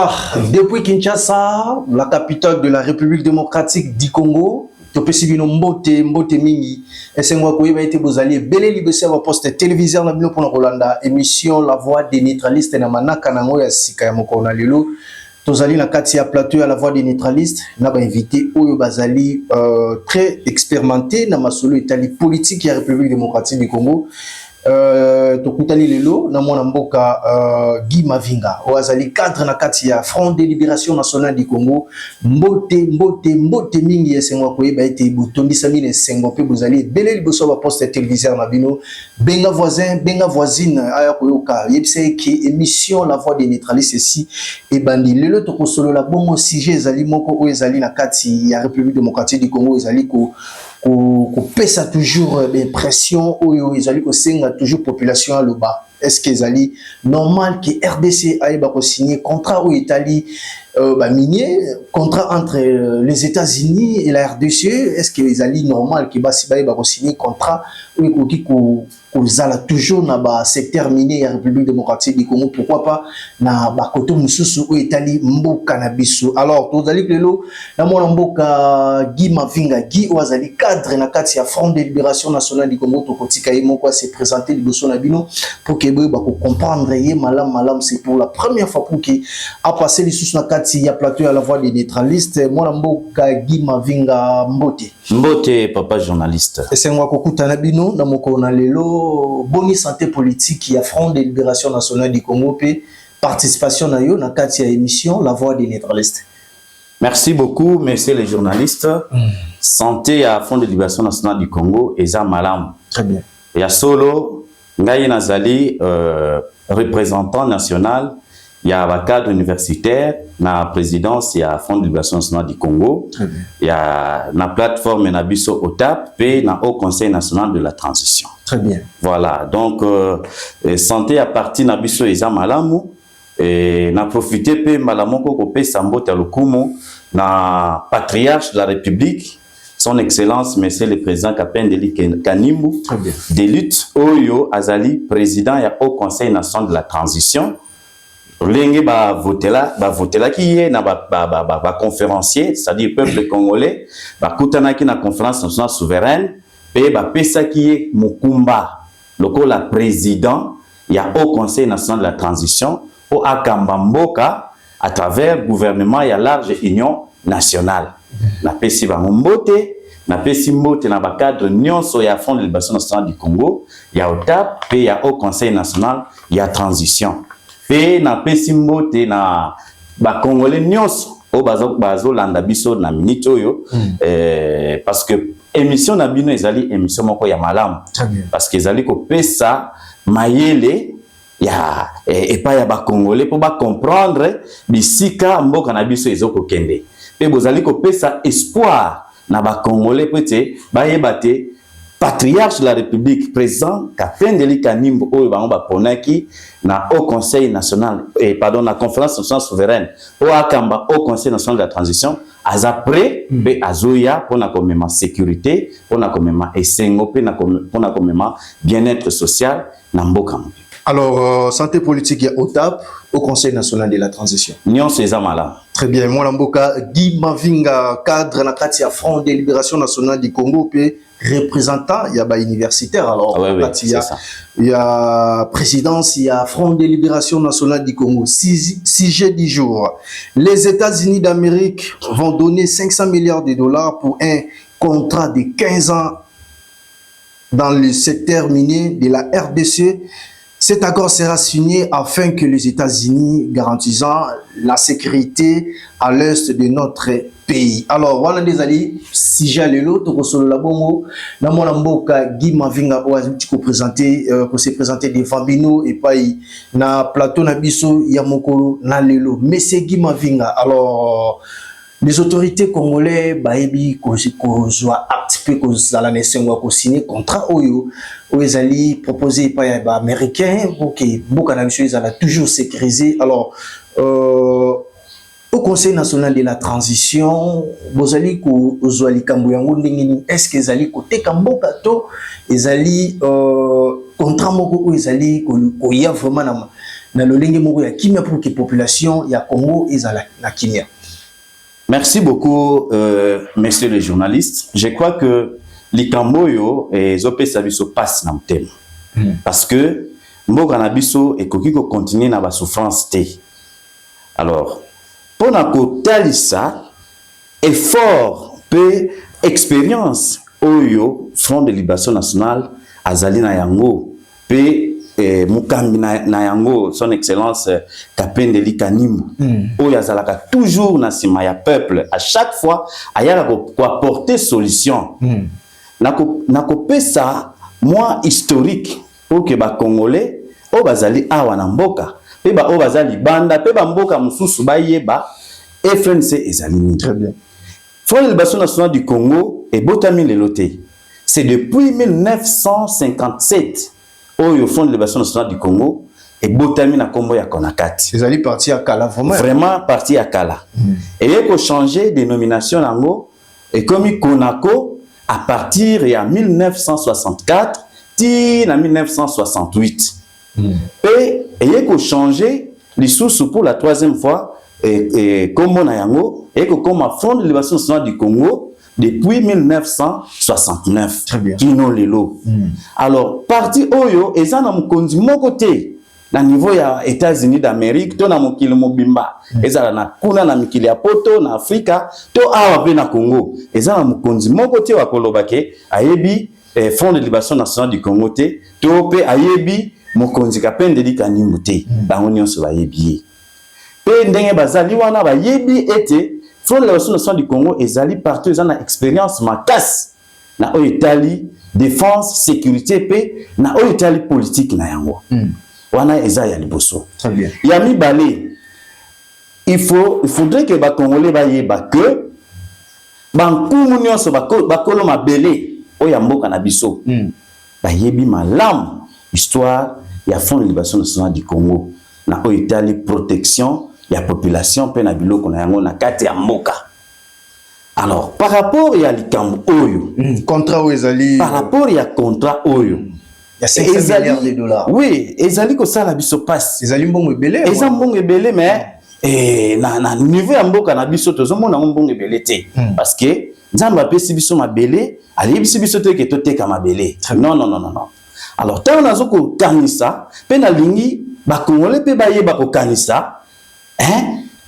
Voilà, depuis Kinshasa, la capitale de la République démocratique du Congo, topesibino mbote mingi esengwa ko yeba été bozali belé libese wa poste téléviseur na bino pona Rolanda émission La Voix des neutralistes na manaka nango ya sika ya mokona lelo tozali na kati ya plateau ya La Voix des neutralistes na ba invité oyo bazali très expérimenté na masolo itali politique ya République démocratique du Congo. Tokutani lelo na mwana mboka Guy Mavinga oazali cadre na kati ya Front de Libération Nationale du Congo mbote mingi esengwa koyeba ete botondisa mine sengo pe bozali beleli boso ba poste téléviseur na bino benga voisin benga voisine aya koyoka yebise ki émission La Voix des neutralistes ici et bandi lelo tokosolo la bongo sujet ezali moko o ezali na kati ya République démocratique du Congo ezali ko pesa toujours pression ou ils allaient senga toujours population à le bas. Est-ce qu'ils allaient normal que RDC aille signer contrat ou Italie minier contrat entre les États-Unis et la RDC? Est-ce qu'ils allaient normal que basi baille signer contrat ou qui zala toujours na ba secteur minier ya République démocratique du Congo, pourquoi pas na ba koto mususu ou Italie mboka na biso. Alors tozali lelo na mona mboka Guy Mavinga Guy oazali cadre na kati ya Front de Libération Nationale du Congo tokotika ye moko se présenter liboso na bino pour que ba ko comprendre ye malam c'est pour la première fois pour qui a passé les sous na kati ya plateau à La Voix des neutralistes mona mboka Guy Mavinga mbote papa journaliste esengwa kokuta na bino na moko na lelo boni santé politique qui a Front de Libération Nationale du Congo pe participation na yo na kati ya émission La Voix des neutralistes. Merci beaucoup messieurs les journalistes. Santé à Front de Libération Nationale du Congo eza malam. Très bien. Ya solo ngai nazali représentant national ya ba cadre universitaire na présidence ya Front de Libération Nationale du Congo. Il y a na plateforme na biso OTAP pe na Haut Conseil national de la transition. Très bien. Voilà, donc santé à partir na biso eza malamu et na profiter pe malamu ko pesa mbote lokumu na patriarche de la République son excellence monsieur le président Kapendeli Kanimbu de lutte oyo azali président ya Haut Conseil national de la transition. Lenge ba votela ki ye na ba conférencier, c'est-à-dire peuple congolais, ba kutana ki na conférence nationale souveraine, pe ba pesa ki ye mukumba, loko la président, ya Haut Conseil national de la transition, au akamba mboka à travers gouvernement ya large union nationale. Na pesi ba mbote, na pesi mbote na ba cadre nyonso ya Front de Libération Nationale du Congo, ya OTAP, pe ya Haut Conseil national ya transition. Et na pesi mbote na ba congolais nyonso o bazo landa biso na minute oyo parce que émission na bino ezali émission moko ya malamu parce que ezali ko pesa mayele ya epa ya ba congolais pour ba comprendre bisika mboka na biso ezoko kende pe bozali ko pesa espoir na ba congolais peut-être ba yebate patriarche de la République président Kapendeli Kanimbu oyo bango ba ponaki na Haut Conseil national na conférence nationale souveraine o akamba Haut Conseil national de la transition azapre be azoya pona komema sécurité pona komema esengo pe na pona komema bien-être social na mboka. Alors santé politique ya OTAP au Conseil national de la transition. Nyon Sezamala. Très bien, moi mboka Guy Mavinga cadre na kati ya Front de Libération Nationale du Congo pe représentant il y a ba universitaire alors il y a présidence il y a Front de Libération Nationale du Congo 6 du jour. Les États-Unis d'Amérique vont donner 500 milliards de dollars pour un contrat de 15 ans dans le secteur minier de la RDC. Cet accord sera signé afin que les États-Unis garantissant la sécurité à l'est de notre pays. Alors, voilà des alliés, si j'ai l'élo, tu solo la bongo, na mona mboka Guy Mavinga oaziti ko présenter, ko se présenter des Fabino et pas na plateau na biso ya mokolo na lelo. Mais c'est Guy Mavinga. Alors, les autorités congolais baebi ko joa acte peu ko zala nesengo ko signer contrat oyo ezali proposé par les américains pour que beaucoup d'habitudes a toujours sécurisé. Alors au Conseil national de la transition bozali ko ozwali kambo yango ndengeni est-ce que ezali ko teka mboka to ezali contrat moko ezali ko ya vraiment na lolenge moko ya kimia pour que population ya Congo ezala na kimia. Merci beaucoup, messieurs les journalistes. Je crois que les Camboyo et Zopé Sabiso passent dans le thème. Parce que Mboka Nabiso et Kokiko continuent dans la souffrance. Alors, pour nous ça, effort, peu, expérience, Oyo, Front de Libération Nationale, Azali na Yango, peu, Mukambi na Yango, son excellence Kapendeli Kanimbu, Oyo Azalaka toujours na sima ya peuple, à chaque fois, ayala ko apporter solution. Nako pesa moi historique pour que ba Congolais o bazali awa na mboka, pe ba o bazali banda, pe ba mboka mususu ba yeba FNC ezali. Très bien. Front de Libération Nationale du Congo et Botami Leloté. C'est depuis 1957 au Front de Libération Nationale du Congo et Botami na Kombo ya Konakati. Ils allaient partir à Kala vraiment. Vraiment parti à Kala. Et il faut changer de dénomination nango et comme Konako à partir de 1964 à 1968. Et il faut changer les sources pour la troisième fois et comme on a yango et comme à Front de Libération Nationale du Congo depuis 1969. Très bien. Kino lelo. Alors parti oyo eza na mukonzi moko te na niveau ya États-Unis d'Amérique to na mokili mobimba ezala na kuna na mikili ya poto na Afrika to awa pe na Congo ezala na mukonzi moko te wa kolobake ayebi Front de Libération Nationale du Congo te to pe ayebi mokonzi Kapendeli Kanimbu te bango nyonso bayebi pe ndenge bazali wana bayebi ete Front de Libération Nationale du Congo ezali partout ezana expérience makasi na oyo etali défense sécurité pe na oyo etali politique na yango wana eza ya liboso. Très bien. Ya mibale il faudrait que ba Congolais bayeba que bankumu nyonso bakolo mabele oyo mboka na biso bayebi malamu histoire ya Front de Libération Nationale du Congo na oyo etali protection la population pe na biloko na yango na kati ya mboka. Alors par rapport ya likambo oyo contrat ezali par rapport ya contrat oyo il y a 500 milliards de dollars. Oui, ezali ko sala biso passe. Ezali mbongo ebele. Eza mbongo ebele mais na niveau ya mboka na biso tozomona mbongo ebele te parce que nzambe apesi biso mabele, alibisi biso te ke toteka mabele. Non. Alors tant nazo ko kanisa pe na lingi ba Congolais pe ba yeba ko kanisa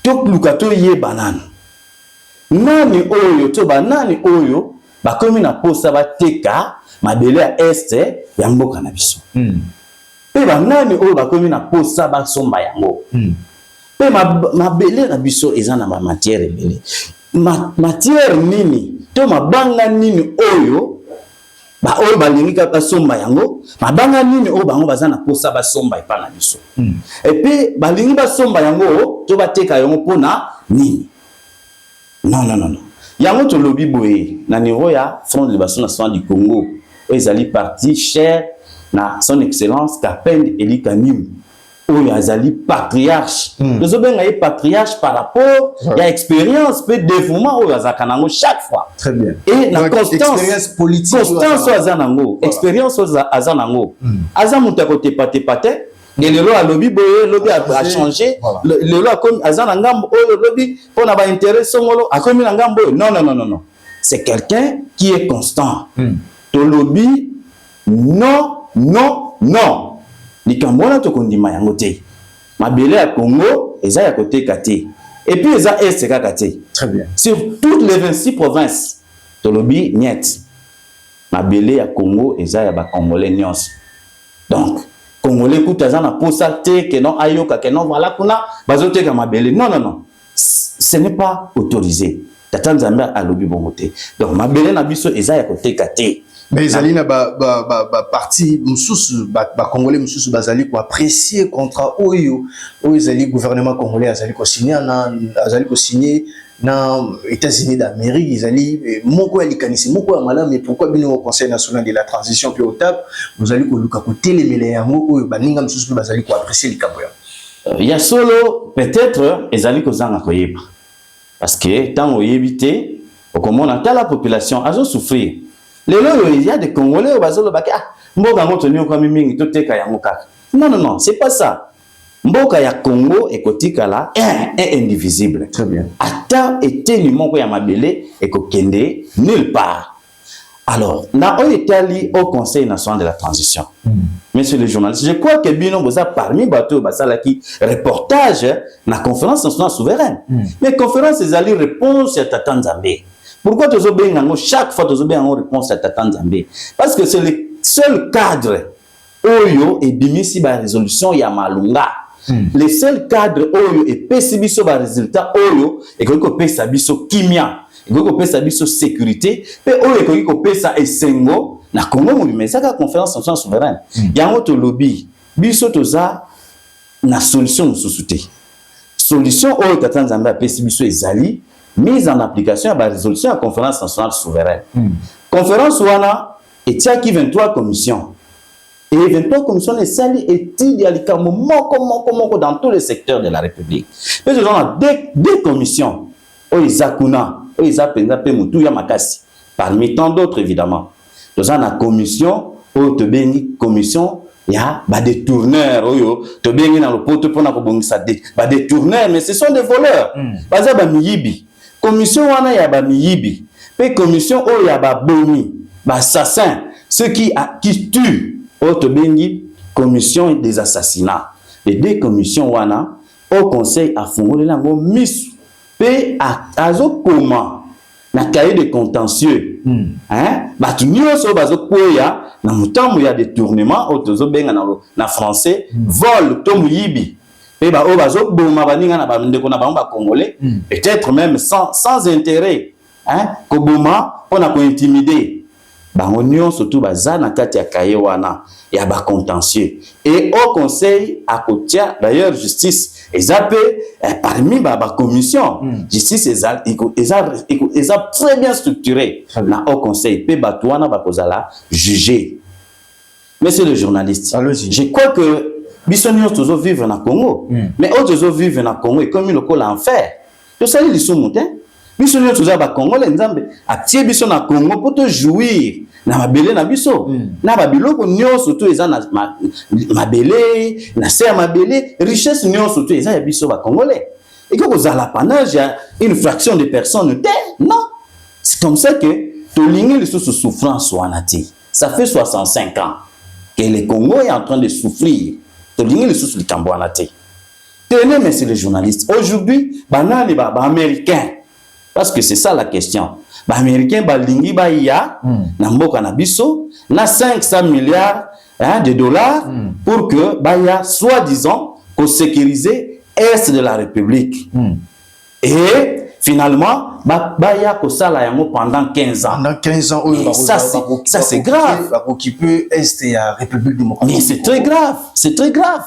tok lukato yeba nani oyo to ba nani oyo ba komi na posa ba teka mabele ya este ya mboka na biso pe ba nani oyo ba komi na posa ba somba yango pe mabele na biso eza na ba matière ebele matière nini to mabanga nini oyo ba oyo balingi kaka somba yango mabanga nini oyo bango baza na posa ba somba epa na biso et puis balingi ba somba yango to bateka yango pona nini non yango to lobi boye na niveau ya Front de Libération Nationale du Congo ezali parti cher na son excellence Kapendeli Kanimbu oyo azali patriarche tozobenga ye patriarche par rapport ya expérience pe dévouement oyo azaka nango chaque fois. Très bien. Et la constance expérience politique constance azanango expérience azanango azamuta côté pate et le loi lobby boye lobby a changé le loi comme azanangambo oyo lobby pour na ba intérêt songolo a comme ngambo non c'est quelqu'un qui est constant to lobby non likambona to kondima yango te mabele ya Congo eza ya côté kate et puis eza est kaka te. Très bien. Sur toutes les 26 provinces to lobby niet mabele ya Congo eza ya ba Congolais nyonso donc Congolais kutaza na posa te que non ayoka que non voilà kuna bazoteka mabele non ce n'est pas autorisé tata nzambe a lobby bongo te donc mabele na biso eza ya côté kate. Mais ezali na parti mususu ba Congolais mususu bazali ko apprécier contrat oyo ezali gouvernement congolais azali ko signer na États-Unis d'Amérique ezali moko ya likanisi moko ya malamu mais pourquoi bino au Conseil national de la transition puis au TAP vous allez ko luka ko telemele yango oyo baninga mususu bazali ko apprécier likambo ya ya solo peut-être ezali ko zanga koyeba parce que tant oyebité okomona ta la population azo souffrir. Il y a des Congolais au bazolo baki mboga moto ni kwa mingi to teka yango kaka. Non, c'est pas ça. mboka ya Congo ekotikala un indivisible. Très bien. Ata eteni moko ya mabele ekokende nulle part. Alors, na Oyetali au Conseil national de la transition. Messieurs les journalistes, je crois que Bino Boza parmi bateau basala qui reportage na conférence nationale souveraine. Mais conférence les alliés réponse à Tata Nzambe. Pourquoi tu as chaque fois tu as réponse à Tata Nzambe? Parce que c'est le seul cadre Oyo et Bimisi ba résolution ya Malunga. Le seul cadre Oyo et Pesibiso ba résultat Oyo et que pesa biso kimia. Et que pesa biso sécurité. Pe Oyo et que pesa esengo na Congo mais ça la conférence nationale souveraine. Yango to lobby biso toza na solution sous-souté. Solution Oyo Tata Nzambe Pesibiso ezali mise en application à la résolution à la conférence nationale souveraine. Conférence wana etiaki 23 commissions. Et 23 commissions et sali études moko dans tous les secteurs de la République. Mais nous avons deux commissions. Oizakuna, Oizapenza pe mutu ya makasi. Parmi tant d'autres évidemment. Nous avons la commission Otobengi commission ya ba détourneurs oyo tobengi na lopoto pona ko bongisa ba détourneurs mais ce sont des voleurs. Baza ba miyibi. Commission wana ya ba miyibi. Pe commission oyo ya ba bomi, ba assassins, ceux qui tuent. Otobengi commission des assassinats. Les deux commissions wana au conseil a fondé lango misu pe azo comment na cahier de contentieux hein batu nyonso bazo koya na mutambo ya détournement otozo benga na français vol to muyibi pe ba o bazo boma baninga na ba ndeko na ba congolais peut-être même sans intérêt hein ko boma pona ko intimider bango nyonso tout baza na kati ya cahier wana ya ba contentieux et au conseil à côté d'ailleurs justice ezape parmi ba commission justice eza très bien structuré na au conseil pe batouana ba kozala juger. Monsieur le journaliste, je crois que bisonio tozo vivre na Congo mais autres vivre na Congo et comme le col enfer to sali lisumutin bisonio tozo ba congolais nzambe atie biso na Congo pour te jouir na mabele na biso na babiloko nyonso to eza na mabele na se mabele richesse nyonso to eza ya biso ba congolais et que vous allez l'apanage une fraction de personnes non c'est comme ça que tolingi les sous souffrance wanati ça fait 65 ans que le Congo est en train de souffrir tolingi les sous likambo wanati tenez messieurs les journalistes aujourd'hui banani ba américains parce que c'est ça la question. Les Américains balingi ba ya na mboka na biso na 500 milliards de dollars pour que ba ya soi-disant qu'on sécuriser est de la République. Et finalement ba ya ko sala yango pendant 15 ans. Pendant 15 ans ça c'est grave. Va occuper est de la République démocratique. Mais c'est très grave, c'est très grave.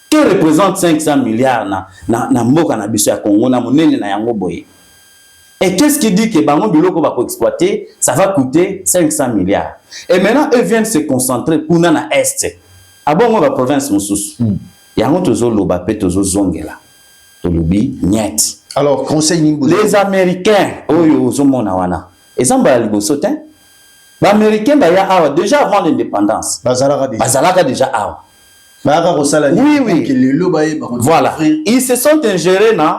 Que représente 500 milliards na mboka na biso ya Congo na monene na yango boye. Et qu'est-ce qui dit que Bango Biloko va exploiter, ça va coûter 500 milliards. Et maintenant, eux viennent se concentrer pour na Est. À bon, la province Moussous. Yango tozo loba pe tozo zongela. Tolubi niet. Alors, conseil Nimbo. Les Américains, oyo zomona wana. Ezamba libosotin. Les Américains baya déjà avant l'indépendance. Bazalaka déjà avant. Oui. Voilà. Ils se sont ingérés dans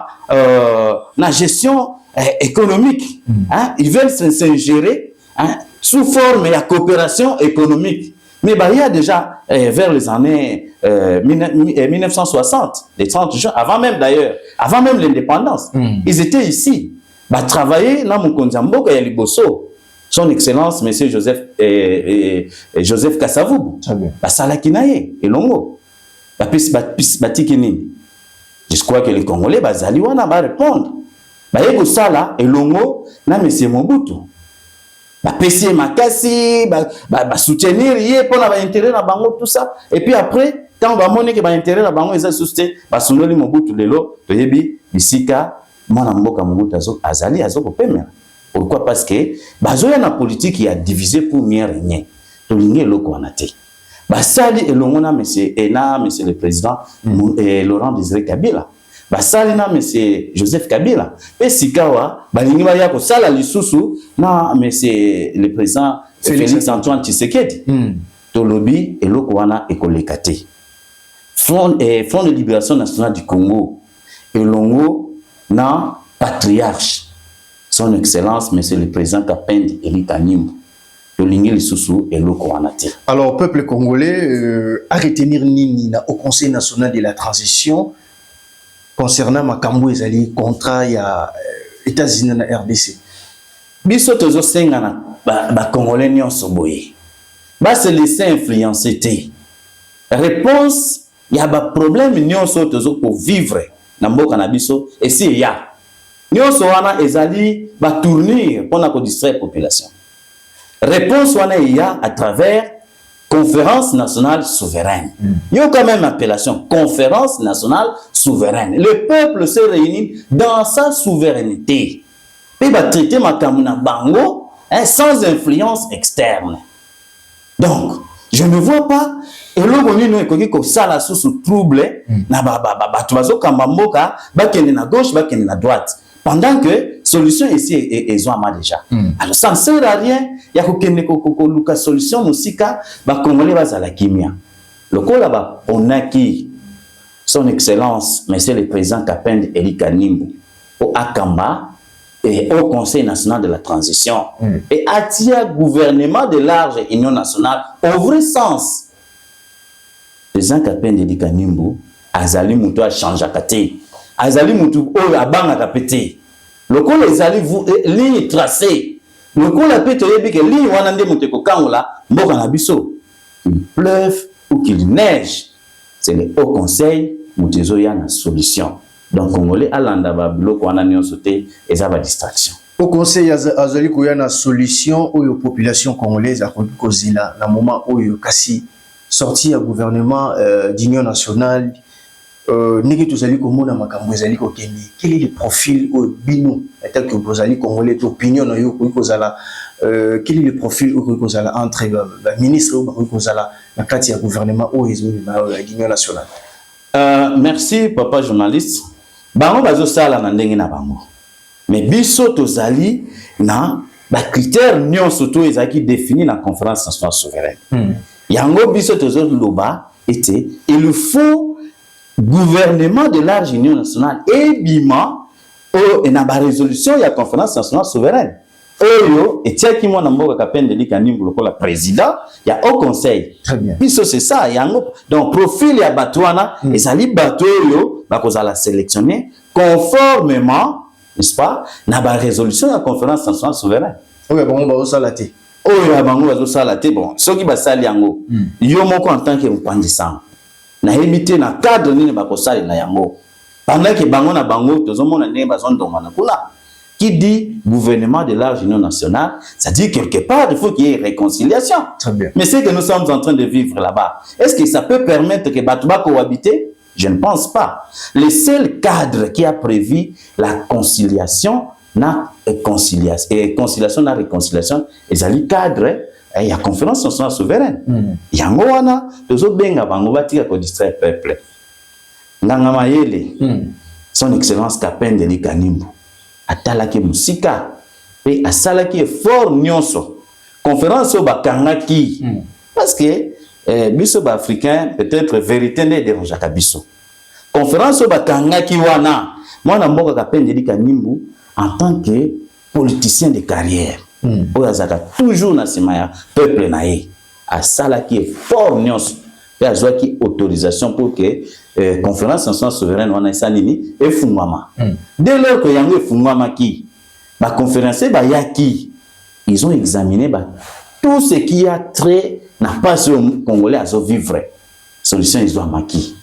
la gestion économique. Ils veulent s'ingérer sous forme de coopération économique. Mais il y a déjà, vers les années 1960, les 30 jours, avant même d'ailleurs, avant même l'indépendance, ils étaient ici. Travailler dans mon Konzambo et Liboso. Son Excellence, Monsieur Joseph Kasavubu. Salakinaye et Longo. Je crois que les Congolais va répondre. Sala et Longo, na Monsieur Mobutu. PC Makasi, soutenir pour l'intérêt na bango tout ça. Et puis après, quand on va montrer que l'intérêt na bango ils ont soutenu, Sunoli Mobutu lelo, toyebi bisika mwana mboka Mobutu azali azoko pemela. Pourquoi? Parce que bazoya na politique qui a divisé pour mieux régner. Tolingi eloko wanate. Basali elongona monsieur le président Laurent Désiré Kabila. Basali na monsieur Joseph Kabila. Pe sikawa balingi ba ya ko sala lisusu na monsieur le président Félix Antoine Tshisekedi. Tolobi eloko wana ekolekate. Front de Libération Nationale du Congo et longo na patriarche son excellence monsieur le président Kapende Eli Kanimbu tolingi lisusu eloko wana te. Alors peuple congolais à retenir nini na au Conseil national de la transition concernant makambo ezali contrat ya États-Unis na RDC. Biso tozo senga na ba congolais nyonso boye ba se laisser influencer te. Réponse il y a ba problème nyonso tozo pour vivre na mboka na biso et si ya nyonso wana ezali ba tournir pour na ko distraire population. Réponse wana il y a à travers conférence nationale souveraine. Il y a quand même appellation conférence nationale souveraine. Le peuple se réunit dans sa souveraineté. Et va traiter makamuna bango sans influence externe. Donc, je ne vois pas et l'on ko sala sous trouble na tu vas kamba mboka ba kende na gauche ba kende na droite pendant que solution ici est à déjà. Alors ça ne sert à rien ya ko kende ko luka solution musika ba congolais bazala kimia. Lokola ba onaki son excellence monsieur le président Kapende Eli Kanimbu au Akamba et au Conseil national de la transition et attire gouvernement de large union nationale au vrai sens. Le président Kapende Eli Kanimbu azali mutu a changer kate azali mutu o abanga kapete lokola ezali ligne tracée lokola peto yebi ke ligne wana nde mutu ko kangola mboka na biso il pleuve ou qu'il neige c'est le haut conseil mutu zo ya na solution. Donc congolais alanda ba biloko wana nyonso te eza ba distraction. Au conseil azali ko ya na solution oyo population congolaise a kozila na moment oyo kasi sorti ya gouvernement d'union nationale niki tozali komona makambo ezali ko kende. Quel est le profil au bino tel que vous allez congolais opinion na yo ko kozala quel est le profil ko kozala entre ministre ou kozala na kati ya gouvernement oyo d'union nationale. Merci papa journaliste. Bango bazo sala na ndenge na bango. Mais biso tozali na ba critères nyonso to ezaki défini na conférence nationale souveraine. Yango biso tozo loba était il faut gouvernement de large union nationale et bima o na ba résolution ya conférence nationale souveraine. Oyo etiaki mwana mboka Kapende Eli Kanimbu lokola président ya au conseil. Très bien. Biso c'est ça yango donc profil ya batwana ezali bato yo bakozala sélectionner conformément n'est-ce pas na ba résolution ya conférence nationale souveraine. Oui bon ba osala te. Oyo bango bazo sala te bon soki basali yango yo moko en tant que mpandisang na éviter na cadre nini bakosali na yango pendant que bango na bango tozomona ndenge bazondoma na kuna. Qui dit gouvernement de large union nationale, ça dit quelque part il faut qu'il y ait réconciliation. Très bien. Mais c'est que nous sommes en train de vivre là-bas. Est-ce que ça peut permettre que Batouba cohabiter? Je ne pense pas. Le seul cadre qui a prévu la conciliation, la conciliation, la réconciliation, et ça le cadre, il y a conférence nationale souveraine. Il y a un moana, les autres benga bango batika ko distraire peuple. Nganga mayele, son excellence Kapende Eli Kanimbu. Atalaki musika et asalaki fort nyonso conférence au bakangaki parce que biso ba africain peut-être vérité ne dérange ka biso conférence au bakangaki wana mwana mboka Kapende Eli Kanimbu en tant que politicien de carrière oyo azaka toujours na sima ya peuple na ye asalaki fort nyonso et azwaki autorisation pour que conférence nationale souveraine wana esalini efungwama. Dès lors que yango efungwama ki ba conférencier ba yaki ils ont examiné tout ce qui a trait na pas au congolais à vivre solution ils ont maki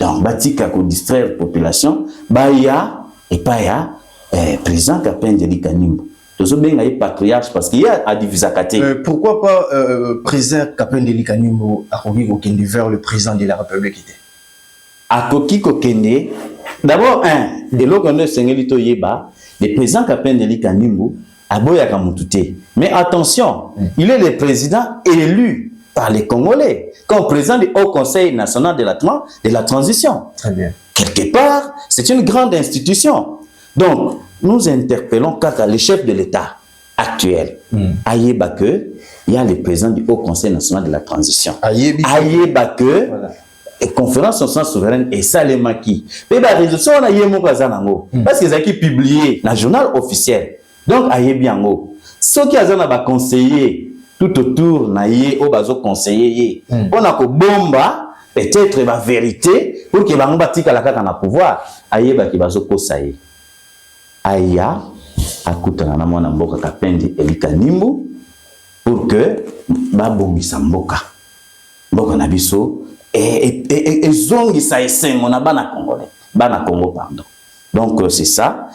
donc batika ko distraire population ba ya et pas ya président Kapende Eli Kanimbu tozo benga patriarche parce qu'il y a à divisakate. Pourquoi pas président Kapende Eli Kanimbu a koki ko kende vers le président de la République était Akoki kokende d'abord et l'okono sengeli to yeba le président Kapende Eli Kanimbu aboyaka mutute mais attention il est le président élu par les Congolais comme président du Haut Conseil national de la transition. Très bien. Quelque part c'est une grande institution donc nous interpellons kaka le chef de l'État actuel ayeba que il y a le président du Haut Conseil national de la transition ayeba que et conférence nationale souveraine et salemaki pe ba résolution na yemo kazanango parce que zaki publié na journal officiel donc ayebi yango soki azana ba conseiller tout autour na ye o bazo conseiller ye pona ko bomba peut-être ba vérité pour que bango batika la kaka na pouvoir ayeba ki bazo kosa ye aya akutana na mwana mboka Kapendi Elika Nimbu pour que babongisa mboka na biso et zongisa esengo na bana congolais bana Congo pardon donc c'est ça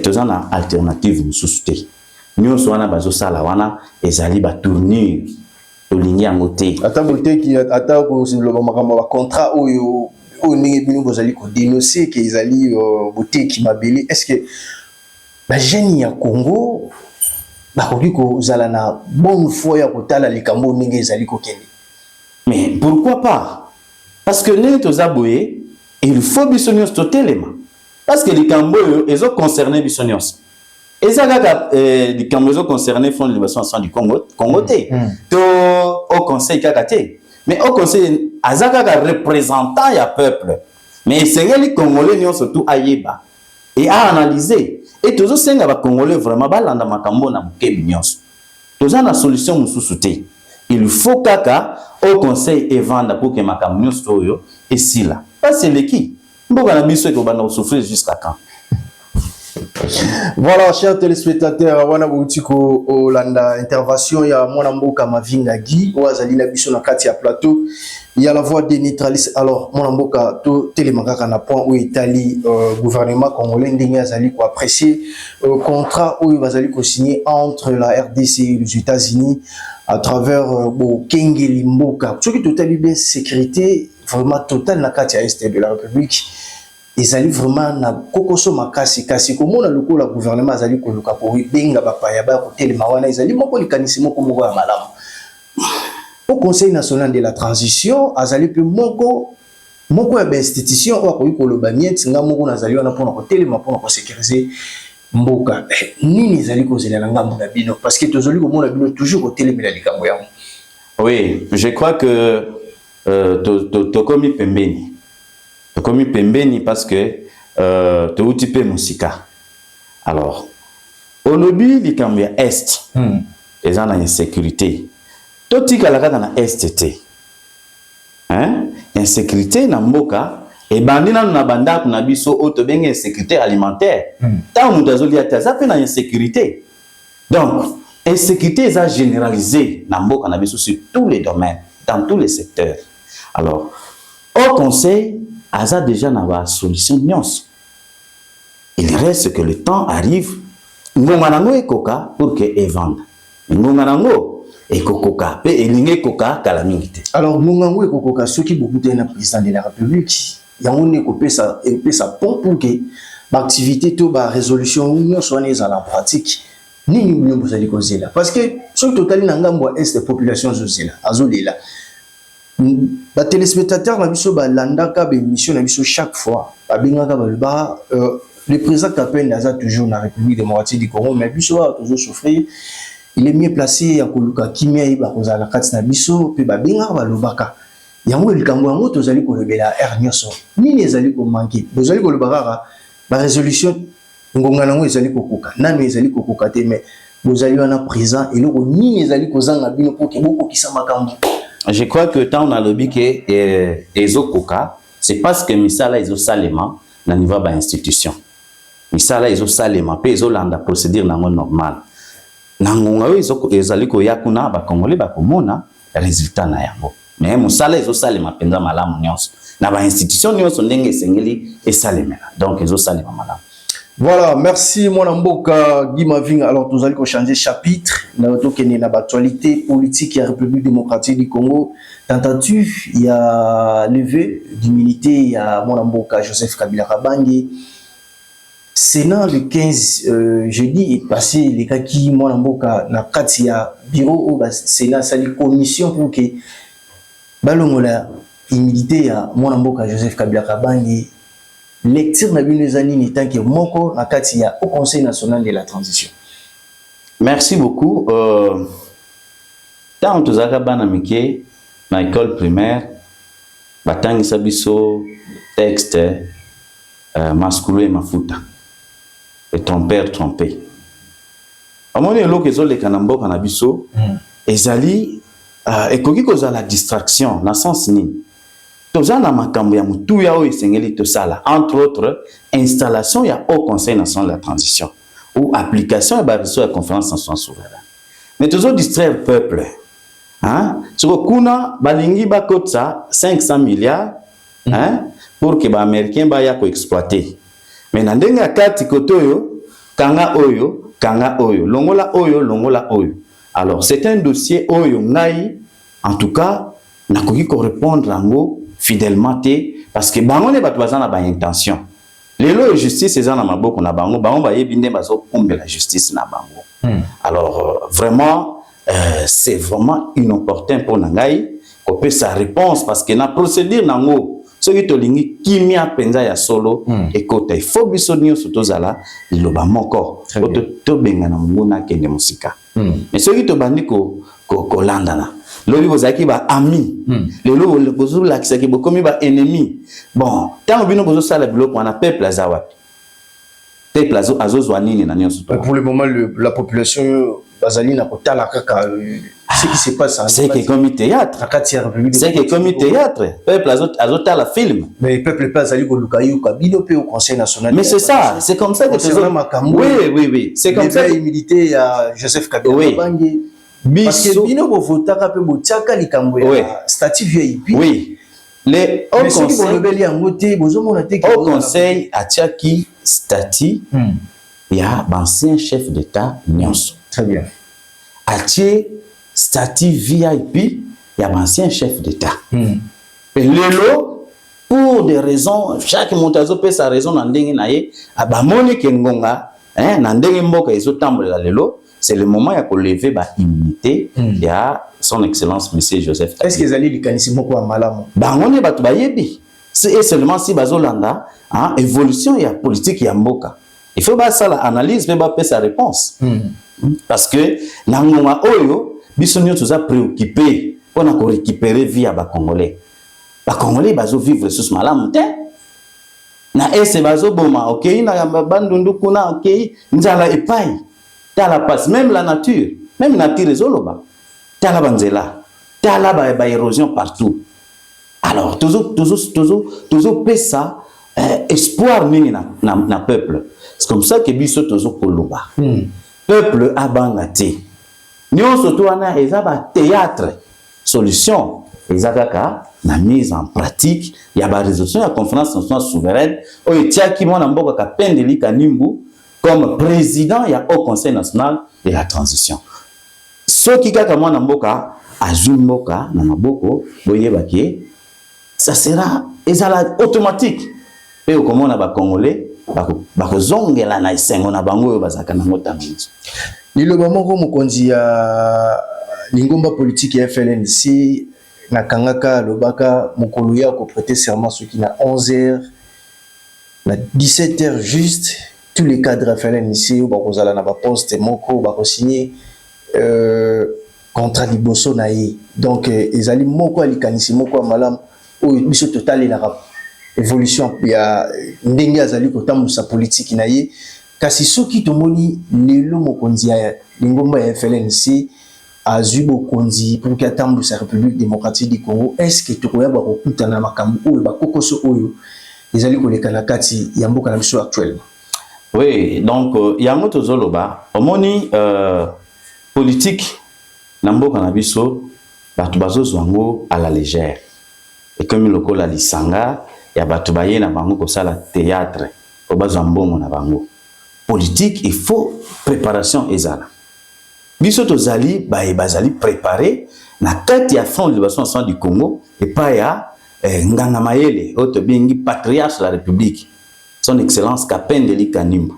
tous en alternative mususu te nyonso wana bazo sala wana ezali ba tournure olingi yango te ata boteki ata ko siloba makambo ba contrat oyo ndenge bino bozali ko dénoncer que ezali boteki mabeli est-ce que ba jeune ya Congo bakoki kozala na bonne foi ya kotala likambo ndenge ezali kokende? Mais pourquoi pas? Parce que nous tous il faut bisonios totelema. Parce que les Cambodgiens, ils ont concerné bisonios. Et ça, les Cambodgiens concernés font l'élévation du Congo, au conseil Kakate. Mais au conseil, Azaka représentant le peuple. Mais c'est les Congolais qui surtout Ayeba et à analyser. Et tous les Congolais vraiment balanda makambo na mukebinios. Tous la solution mususuté. Il faut kaka au conseil et vendre pour que ma camion soit ici là. Parce que c'est qui? Pourquoi la mission est va souffrir jusqu'à quand? Voilà, chers téléspectateurs, wana boutiko Olanda intervention ya mwana mboka Mavinga Guy oazali na biso na kati ya plateau. Il y a la voix des neutralistes. Alors mwana mboka to télémakaka na point où Italie gouvernement congolais ndenge azali ko apprécier contrat où bazali ko signer entre la RDC et les États-Unis à travers Kengeli Mboka. Ce qui totali bien sécurité vraiment totale na kati ya est de la République. Ils allaient vraiment na kokoso makasi kasi comme na loko la gouvernement azali ko luka pour benga bapaya ba ko telema wana ils allaient moko likanisi moko moko ya malamu. Au Conseil national de la transition azali pe moko ya institution wa ko loba mieti nga moko nazali wana pona ko telema pona ko sécuriser mboka nini ezali ko zela na ngambo na bino parce que tozoli ko mona bino toujours ko telemela likambo yango. Oui, je crois que to komi pembeni. Comme pembeni parce que tu outipé musika. Alors, au lobby du Cambia Est, les gens ont une insécurité. Tout ce qui est dans l'Est, hein, insécurité na mboka et bandina na banda na biso auto benga insécurité alimentaire. Tant nous dazoli ata ça fait na insécurité. Donc, insécurité est généralisée na mboka na biso sur tous les domaines, dans tous les secteurs. Alors, au conseil Aza déjà n'a pas solution nyons. Il reste que le temps arrive. Ngonganango et coca pour que et vende. Ngonganango et coca et elinge coca kalamingite. Alors ngongango et coca ceux qui beaucoup de président de la République, yango ne coupé ça pont pour que l'activité to ba résolution nyons soit mise en pratique. Ni nous vous allez causer là parce que sur total nangambo est de population zozela azolela. Les téléspectateurs na biso ba landaka ba émission na biso chaque fois ba bingaka ba le président Kapendi aza toujours na République démocratique du Congo mais biso a toujours souffrir il est mieux placé à koluka kimia iba kozala kati na biso pe ba bingaka ba lobaka yango likambo yango tozali ko lebela nyoso nini ezali ko manquer bozali ko lobaka ba résolution ngonga nango ezali ko koka nanu ezali ko koka te mais bozali wana présent et loko nini ezali ko zanga bino pour que boko kisa makambo. Je crois que tant on a lobby que Ezokoka, c'est parce que Misala Ezo Salema na niveau ba institution. Misala Ezo Salema pe Ezo landa procédure nango normal. Nangonga Ezo ezaliko yakuna ba Congolais ba komona résultat na yango. Mais Musala Ezo Salema penza malamu nyonso. Na ba institution nyonso ndenge sengeli e salemela. Donc Ezo Salema malamu. Voilà, merci mon amboka Guy Mavinga. Alors nous allons changer chapitre. Dans l'actualité politique et la République démocratique du Congo. Tentative, il y a levé d'immunité, il y a mon amboka Joseph Kabila Kabange. Sénat le 15 jeudi est passé les cas qui mon amboka na katia bureau au Sénat sali commission pour que balongola immunité ya mon amboka Joseph Kabila Kabange. Lecture na bino ezali ni tant que moko na kati ya au Conseil national de la transition. Merci beaucoup. Tant tozaka bana mike na école primaire batangisa biso texte masculin et mafuta et ton père trompé. Amoni eloko ezoleka na mboka na biso ezali ekoki kozala distraction na sens nini toza na makambo ya mutuya oyo esengeli tosala, entre autres installation ya Haut Conseil national de la transition ou application ya bareso ya conférence nationale souveraine. Mais tozo distraire peuple, hein, soko kuna balingi bakotsa 500 milliards pour que ba américain ba ya ko exploiter. Mais na ndenge ya kati kotoyo kanga oyo longola oyo. Alors c'est un dossier oyo ngai en tout cas nakoki ko répondre ango fidèlement parce que bango ne bato bazana ba intention. Lelo justice ezana maboko na bango ba yebinde bazo pombe la justice na bango. Alors vraiment c'est vraiment inopportun pour nangai ko pe sa réponse parce que na procédure nango ce qui tolingi kimia penza ya solo ekota il faut biso nyonso tozala liloba moko to benga na munguna kende musika. Mais ce qui to bandi ko landana loli bozaki ba ami lelo bozo la kisaki bokomi ba ennemi. Bon tant bino bozo sala biloko na peuple azawapi peuple azozwa nini na nyonso. Pour le moment la population bazali na kotala kaka ce qui se passe, c'est que comme théâtre, c'est que comme théâtre, peuple azota la film. Mais le peuple pas allé au Lukayu Kabilo au Conseil national. Mais c'est ça, c'est comme ça que c'est vraiment oui, c'est comme ça. Milité à Joseph Kabila. Oui. Parce que bino bo vota ka pe botiaka likambo ya statut VIP. Oui. Les au conseil a tiaki statut ya ancien chef d'état nyonso. Très bien. Atie statut VIP, il y a un ancien chef d'État. Et lelo, pour des raisons, chaque montazo peut sa raison dans dengue naie, abamoni kengonga, nandenge mboka ezotambola lelo, c'est le moment ya ko lever ba immunité, il y a son excellence monsieur Joseph. Est-ce que les alliés likanisimo kwa malamu? Bangone batu bayebi. C'est seulement si bazolanda, évolution ya politique ya mboka. Il faut ba ça l'analyse, mais ba sa réponse. Parce que nangonga oyo biso nyo toza préoccupé pona ko récupérer via ba congolais. Ba congolais bazo vivre sous malamu te. Na ese bazo boma, OK, na bandundu kuna, OK, nzala epai. Tala passe même la nature ezoloba. Tala banzela. Tala ba érosion partout. Alors toujours pesa espoir nini na peuple. C'est comme ça que biso tozo koloba. Peuple abangati. Nous surtout wana ezaba théâtre solution ezaka na mise en pratique ya ba résolution ya conférence nationale souveraine o etiaki mona mboka ka pendeli kanimbu comme président ya Haut Conseil national de la transition. Ce qui kaka mona mboka azui mboka na maboko boyebaki ça sera ezala automatique pe okomona ba congolais bakozongela na isengo na bango oyo bazaka na motaminzo. Liloba moko mokonzi ya lingomba politique ya FLNC na kangaka lobaka mokolo ya ko prêter serment ce qui na 11h na 17h juste tous les cadres FLNC bakozala na ba poste moko bakosigner contrat liboso na ye. Donc ezali moko alikanisi moko malam o biso total la évolution ya ndenge azali kotambusa politique na ye. Kasi soki tomoni lelo mokonzi ya lingomba ya FLNC azui bokonzi pour katambusa République démocratique du Congo, est-ce que tokoya ba kokutana makambo oyo ba kokoso oyo ezali koleka na kati ya mboka na biso actuellement? Oui, donc yango tozoloba omoni politique na mboka na biso batu bazozwango à la légère. Et comme lokola lisanga ya batu baye na bango kosala théâtre o bazambongo na bango. Politique, il faut préparation ezala. Biso tozali bazali préparé na kati ya front de libération nationale du Congo et pas ya nganga mayele auto bingi patriarche de la République son excellence Kapendeli Kanimba.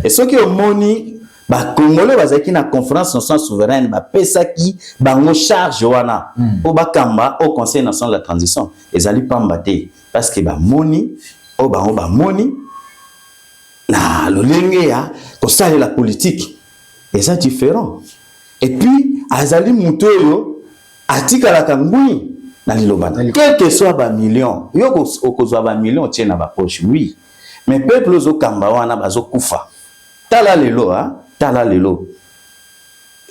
Et ce qui omoni ba congolais bazaki na conférence nationale souveraine ba pesaki bango charge wana po bakamba au Conseil national de la transition ezali pambate parce que ba moni o ba moni na lolenge ya kosala la politique et ça différent. Et puis azali mutoyo atika la kangui Quel que soit ba million, yo okozwa ba million tient na ba poche, oui. Mais peuple zo kamba wana bazo kufa. Tala lelo, hein? Tala lelo.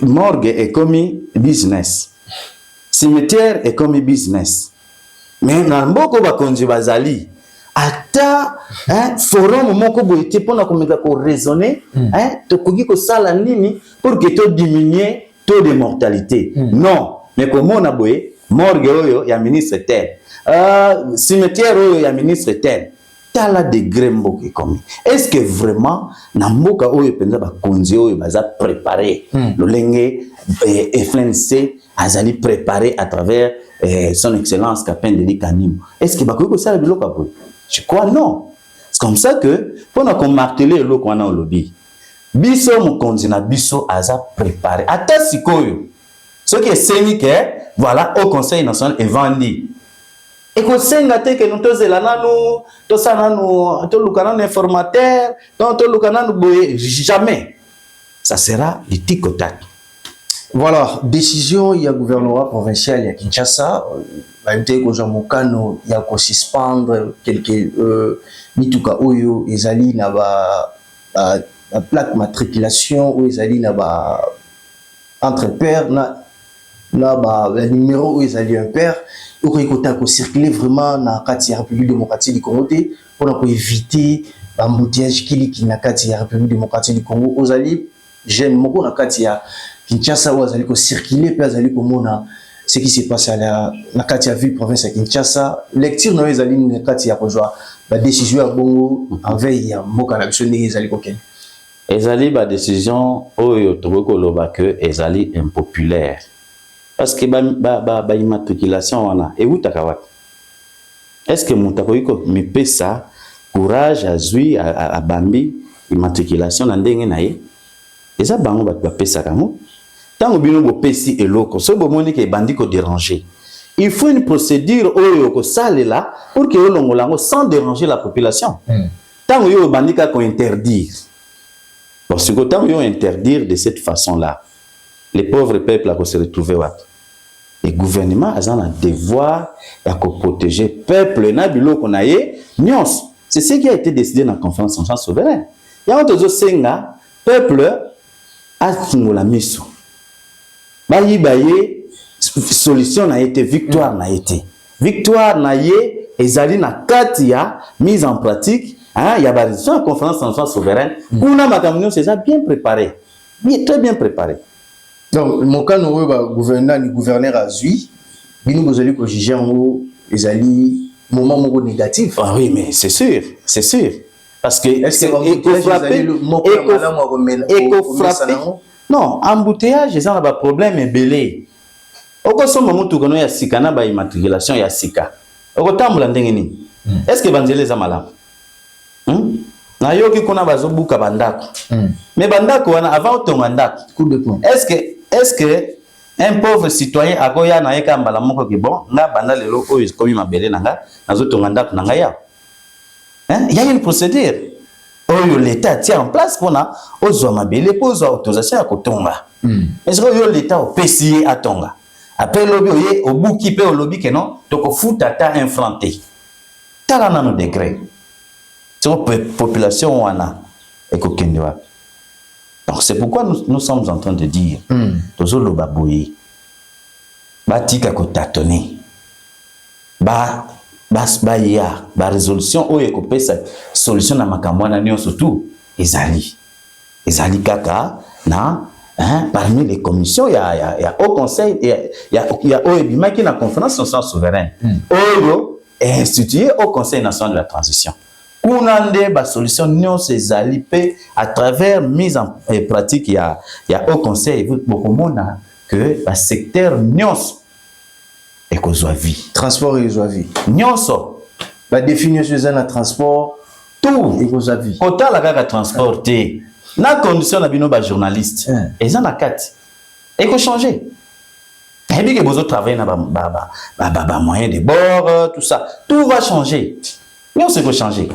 Morgue est comme business. Cimetière est comme business. Mais na mboko ba konzi bazali. Ata forum moko boité pona komeka ko raisonner, to koki ko sala nini pour que to diminuer taux de mortalité. Non, mais comment on a boye morgue oyo ya ministre tel, cimetière oyo ya ministre tel, tala degré mboka comme. Est-ce que vraiment na mboka oyo penza ba konzi oyo baza préparé lolenge FNC azali préparé à travers son excellence Kapendeli Kanimba? Est-ce que bakoki ça biloko boye? Je crois non. C'est comme ça que pendant qu'on martelait le qu'on au lobby, biso mon konzi biso aza préparé. Ata sikoyo. Ce qui est sénique, voilà, au Conseil national est vendu. Et qu'on sait que nous tous nous, tous ça nous, tous les informateur, tous les jamais. Ça sera du tic au tac. Voilà, décision il y a gouvernement provincial il y a Kinshasa, il y a suspendre quelques mituka oyo ezali na ba plaque matriculation ou ezali na ba entre pairs na ba numéro où ils allaient un père ou qu'on circuler vraiment na la République démocratique du Congo pour éviter l'embouteillage qui na la République démocratique du Congo aux alliés j'aime beaucoup na katia Kinshasa où ils allaient circuler puis ils allaient comme ce qui s'est passé à la katia ville province à Kinshasa lecture na ils allaient na katia pour jouer la décision à Bongo en veille à Moka na biso ils allaient koken ezali ba décision oyo toko loba que ezali impopulaire. Parce que ba immatriculation wana et où takawat. Est-ce que mutakoiko me pesa courage azui à bambi immatriculation na ndenge na ye? Eza bango ba pesa kango. Tango bino bo pesi eloko so bo moni ke bandi ko déranger. Il faut une procédure oyo ko salela pour que olongolango sans déranger la population. Tango yo bandi ka ko interdire. Parce que tant qu'on interdire de cette façon-là, les pauvres peuples vont se retrouver. Le gouvernement a un devoir de protéger le peuple. C'est ce qui a été décidé dans la conférence nationale souveraine. Il y a un autre peuple a fini la mission. Solution n'a été, victoire n'a été. Victoire n'a été, et na katia mise en pratique. Il y a une conférence nationale souveraine où on a c'est ça bien préparé, très bien préparé. Donc, mon cas, nous le gouverneur a zui, nous allons juger en haut, les alliés, moment négatif. Ah oui, mais c'est sûr, c'est sûr. Parce que est-ce que non, embouteillage, ils ont un problème et belé. Au cas où on a un sikana ba immatriculation, il y a sika. Au cas où est-ce que Banzele Zamala? Na yoki kuna bazobuka bandako. Mais bandako wana avant ton ndako. Est-ce que un pauvre citoyen akoya na yeka mbala moko ki bon nga banda lelo oyo komi mabele nanga nazo ton ndako nanga ya. Il y a une procédure. Oyo l'état tient en place pour na ozwa mabele pour ozwa autorisation ya kotonga. Est-ce que yo l'état au PCA atonga. Après lobi oye obuki pe olobi ke non toko futa ta infranté. Tala na no degré. Population wana et donc c'est pourquoi nous sommes en train de dire tozolo baboyi batika ko tâtonner ba ya ba résolution oyo ko pesa solution na makambo na nyo surtout ezali kaka na parmi les commissions il y a au conseil il y a oyo bimaki na conférence nationale souveraine oyo est institué au conseil national de la transition. Kunande ba solution non ces alipé à travers mise en pratique il y a au conseil beaucoup mona que le secteur nyons et qu'on soit vie transport et soit vie nyonso la définition de transport tout et qu'on soit vie autant la gare transporter na condition na bino ba journaliste et ça na 4 et qu'on changer et bien que vous travaillez na ba moyen de bord tout ça tout va changer non c'est que changer.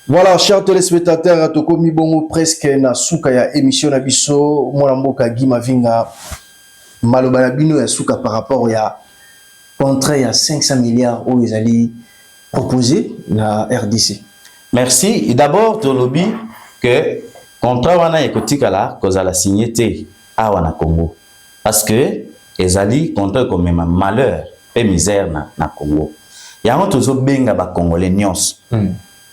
Voilà, chers téléspectateurs, toko mibongo presque na suka ya émission na biso mwana mboka Guy Mavinga maloba na bino ya suka par rapport ya contrat à 500 milliards où ils allaient proposer la RDC. Merci. Et d'abord, tu lobby que contrat wana ekotikala cause la signé à wana Congo. Parce que ils allaient contre comme même malheur et misère na Congo. Yango tozo benga ba Congolais nyonso.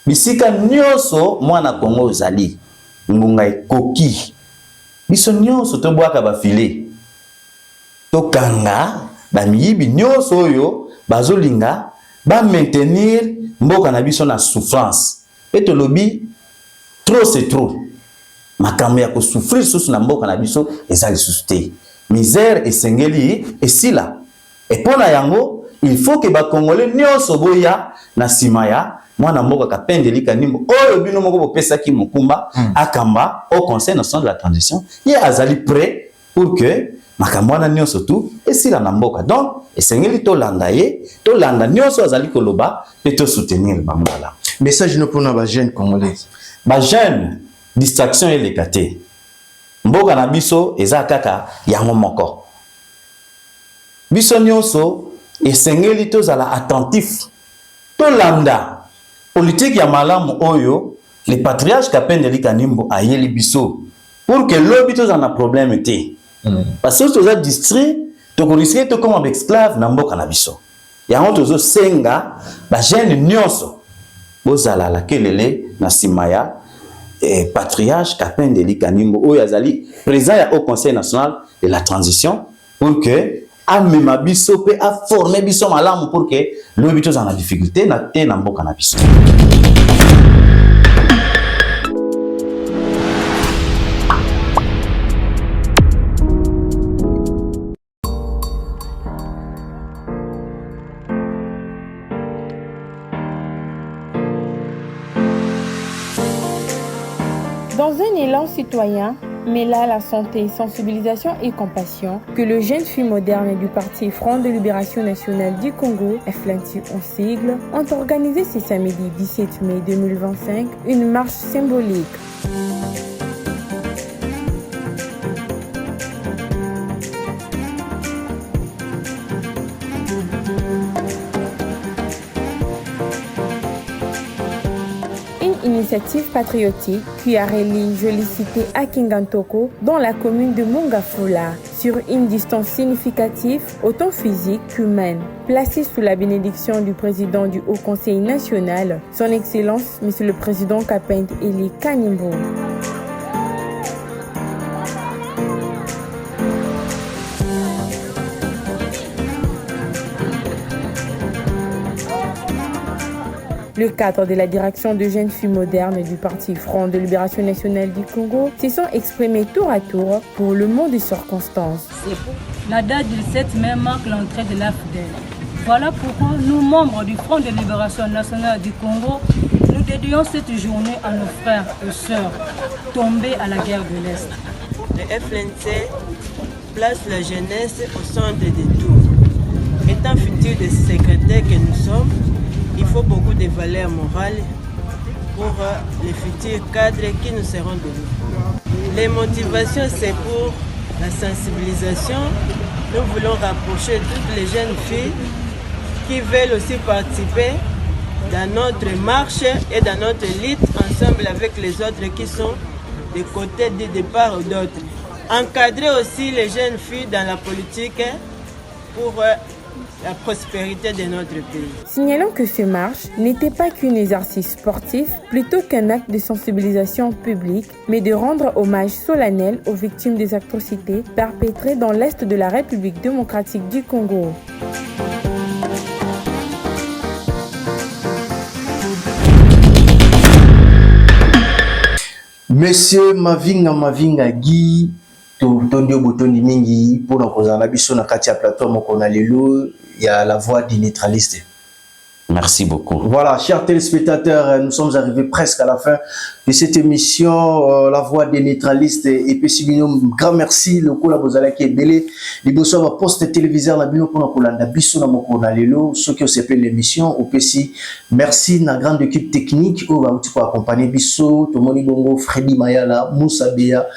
Bisika nyonso mwana Congo zali ngunga ekoki. Biso nyonso to bwaka ba filet. To kanga ba miyibi nyonso oyo bazolinga ba maintenir mboka na biso na souffrance. Et to lobby trop c'est trop. Makambo ya ko souffrir sous na mboka na biso ezali susté. Misère et sengeli et sila. Et pour na yango, il faut que ba Congolais nyonso boya na simaya mwana mboka kapendeli kanimbo oyo bino moko bopesa ki mukumba akamba au Conseil national de la transition. Il azali prêt pour que makambo na nyonso tout et sila na mboka. Donc, et sengeli to landa ye, to landa nyonso azali koloba et to soutenir bangala. Message no pour na jeune congolais. Ba jeune distraction et lekate. Mboka na biso eza kaka yango moko. Biso nyonso esengeli tozala attentif. To landa politique ya malamu oyo le patriarche Kapendeli Kanimbo ayeli biso pour que lobi tozana problème te. Parce que toza distrait to risquer to comme esclave na mboka na biso. Yango tozo senga ba jeune nyonso bozala la kelele na simaya patriarche Kapendeli Kanimbo oyo azali président au Conseil national de la transition pour que amema biso pe a former biso malamu pour que lobi tozana difficulté na te na mboka na biso. Dans un élan citoyen, mêlant la santé, sensibilisation et compassion, que le jeune fille moderne du Parti Front de Libération Nationale du Congo, FLNC en sigle, ont organisé ce samedi 17 mai 2025 une marche symbolique. Initiative patriotique qui a relié jolie cité à Kingantoko dans la commune de Mongafula sur une distance significative autant physique qu'humaine. Placée sous la bénédiction du président du Haut Conseil national, son Excellence Monsieur le Président Kapendeli Kanimbo. Le cadre de la direction de jeunes filles modernes du Parti Front de Libération Nationale du Congo se sont exprimés tour à tour pour le mot des circonstances. La date du 7 mai marque l'entrée de l'AFDEL. Voilà pourquoi nous, membres du Front de Libération Nationale du Congo, nous dédions cette journée à nos frères et sœurs tombés à la guerre de l'Est. Le FLNC place la jeunesse au centre de tout. Étant futur des secrétaires que nous sommes, il faut beaucoup de valeurs morales pour les futurs cadres qui nous seront donnés. Les motivations, c'est pour la sensibilisation. Nous voulons rapprocher toutes les jeunes filles qui veulent aussi participer dans notre marche et dans notre lutte ensemble avec les autres qui sont des côtés du départ ou d'autres. Encadrer aussi les jeunes filles dans la politique pour la prospérité de notre pays. Signalons que ces marches n'étaient pas qu'un exercice sportif, plutôt qu'un acte de sensibilisation publique, mais de rendre hommage solennel aux victimes des atrocités perpétrées dans l'Est de la République démocratique du Congo. Monsieur Mavinga Guy, Tondio Botondi Mingi, pour nous kozana biso na kati ya plateau moko na lelo ya la voix des neutralistes. Merci beaucoup. Voilà, chers téléspectateurs, nous sommes arrivés presque à la fin de cette émission, La Voix des Neutralistes. Et puis, grand merci, le collaborateur qui est belé. Les besoins de poste téléviseur, la bio pour nous la biso na moko na lelo, ceux qui ont fait l'émission. Au PC, merci na grande équipe technique, où va accompagner biso, Tomoni Bongo, Freddy Mayala, Moussa Bea.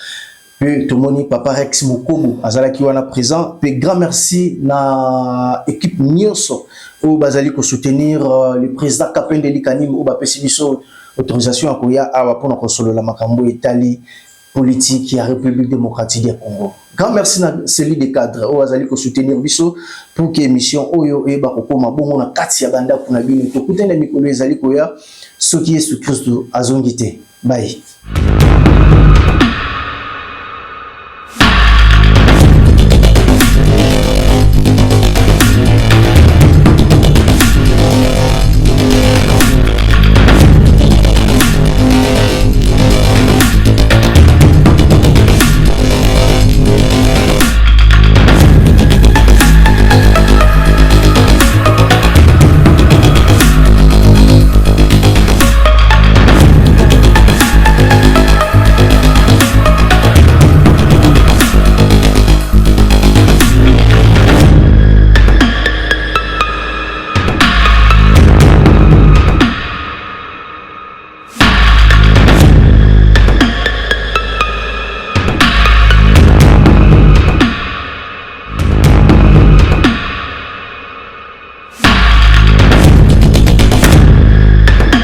Puis tout le monde Papa Rex Mukobo azalaki wana présent. Puis grand merci na équipe Nyonso au bazali ko soutenir le président Kapende Likanim au ba pesibiso autorisation à koya awa pour na solo la makambo etali politique ya République démocratique du Congo. Grand merci na celui des cadres au bazali ko soutenir biso pour que émission oyo e ba kokoma bongo na kati ya banda kuna bino to kutenda mikolo ezali koya soki Yesu Kristo azongite. Bye.